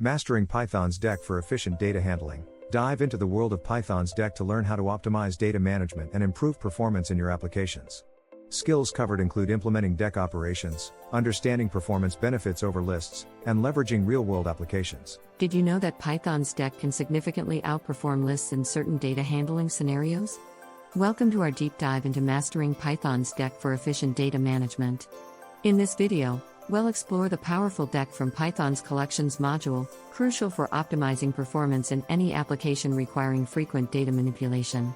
Mastering Python's Deque for efficient data handling. Dive into the world of Python's Deque to learn how to optimize data management and improve performance in your applications. Skills covered include implementing Deque operations, understanding performance benefits over lists, and leveraging real-world applications. Did you know that Python's Deque can significantly outperform lists in certain data handling scenarios? Welcome to our deep dive into mastering Python's Deque for efficient data management. In this video, we'll explore the powerful Deque from Python's collections module, crucial for optimizing performance in any application requiring frequent data manipulation.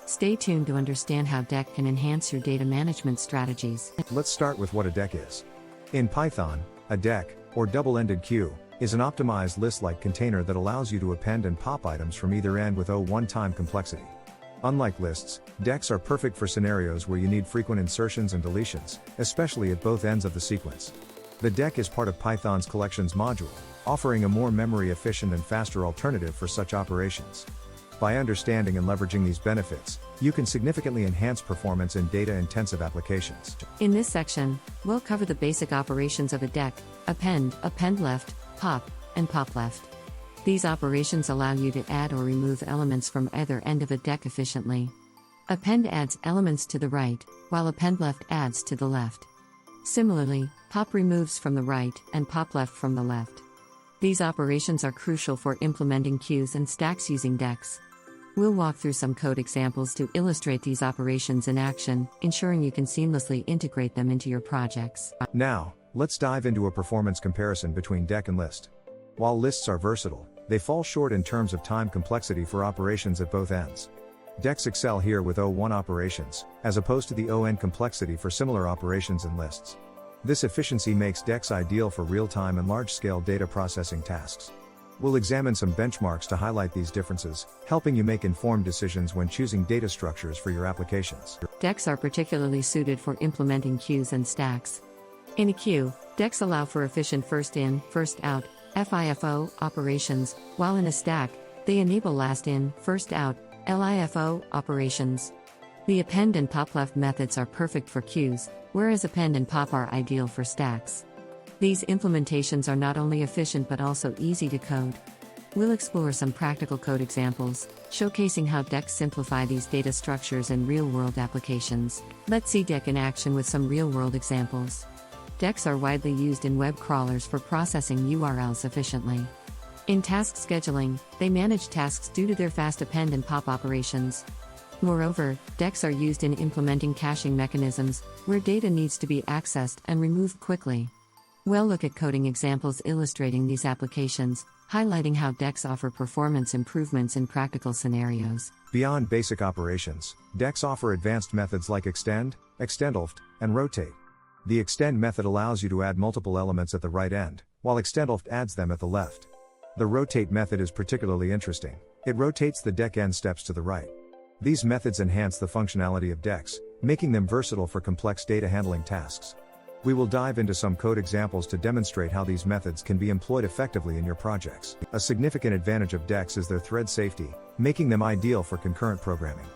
Stay tuned to understand how Deque can enhance your data management strategies. Let's start with what a Deque is. In Python, a Deque, or double-ended queue, is an optimized list-like container that allows you to append and pop items from either end with one-time complexity. Unlike lists, Deques are perfect for scenarios where you need frequent insertions and deletions, especially at both ends of the sequence. The Deque is part of Python's collections module, offering a more memory-efficient and faster alternative for such operations. By understanding and leveraging these benefits, you can significantly enhance performance in data-intensive applications. In this section, we'll cover the basic operations of a Deque: append left, pop, and pop left. These operations allow you to add or remove elements from either end of a Deque efficiently. Append adds elements to the right, while append left adds to the left. Similarly, pop removes from the right and pop left from the left. These operations are crucial for implementing queues and stacks using Deques. We'll walk through some code examples to illustrate these operations in action, ensuring you can seamlessly integrate them into your projects. Now, let's dive into a performance comparison between Deque and list. While lists are versatile, they fall short in terms of time complexity for operations at both ends. Deques excel here with O1 operations, as opposed to the O(n) complexity for similar operations in lists. This efficiency makes Deques ideal for real-time and large-scale data processing tasks. We'll examine some benchmarks to highlight these differences, helping you make informed decisions when choosing data structures for your applications. Deques are particularly suited for implementing queues and stacks. In a queue, Deques allow for efficient first-in, first-out (FIFO) operations, while in a stack, they enable last-in, first-out (LIFO) operations. The append and pop left methods are perfect for queues, whereas append and pop are ideal for stacks. These implementations are not only efficient but also easy to code. We'll explore some practical code examples, showcasing how Deques simplify these data structures in real-world applications. Let's see Deque in action with some real-world examples. Deques are widely used in web crawlers for processing URLs efficiently. In task scheduling, they manage tasks due to their fast append and pop operations. Moreover, Deques are used in implementing caching mechanisms, where data needs to be accessed and removed quickly. We'll look at coding examples illustrating these applications, highlighting how Deques offer performance improvements in practical scenarios. Beyond basic operations, Deques offer advanced methods like extend, extendleft, and rotate. The extend method allows you to add multiple elements at the right end, while extendleft adds them at the left. The rotate method is particularly interesting. It rotates the Deque end steps to the right. These methods enhance the functionality of Deques, making them versatile for complex data handling tasks. We will dive into some code examples to demonstrate how these methods can be employed effectively in your projects. A significant advantage of Deques is their thread safety, making them ideal for concurrent programming.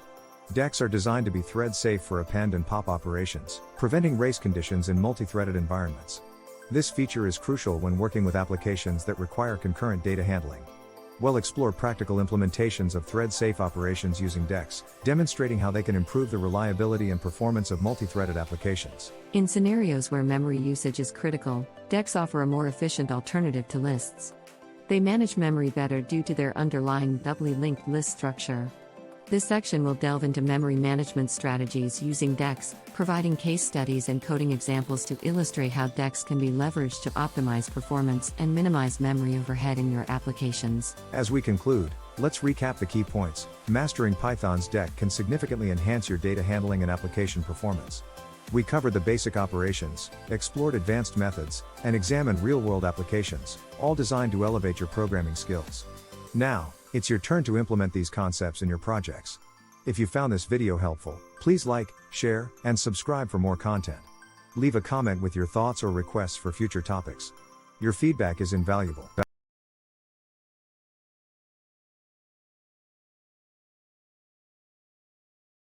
Deques are designed to be thread-safe for append and pop operations, preventing race conditions in multi-threaded environments. This feature is crucial when working with applications that require concurrent data handling. We'll explore practical implementations of thread-safe operations using Deques, demonstrating how they can improve the reliability and performance of multi-threaded applications. In scenarios where memory usage is critical, Deques offer a more efficient alternative to lists. They manage memory better due to their underlying doubly linked list structure. This section will delve into memory management strategies using Deques, providing case studies and coding examples to illustrate how Deques can be leveraged to optimize performance and minimize memory overhead in your applications. As we conclude, let's recap the key points. Mastering Python's Deque can significantly enhance your data handling and application performance. We covered the basic operations, explored advanced methods, and examined real-world applications, all designed to elevate your programming skills. Now, it's your turn to implement these concepts in your projects. If you found this video helpful, please like, share, and subscribe for more content. Leave a comment with your thoughts or requests for future topics. Your feedback is invaluable.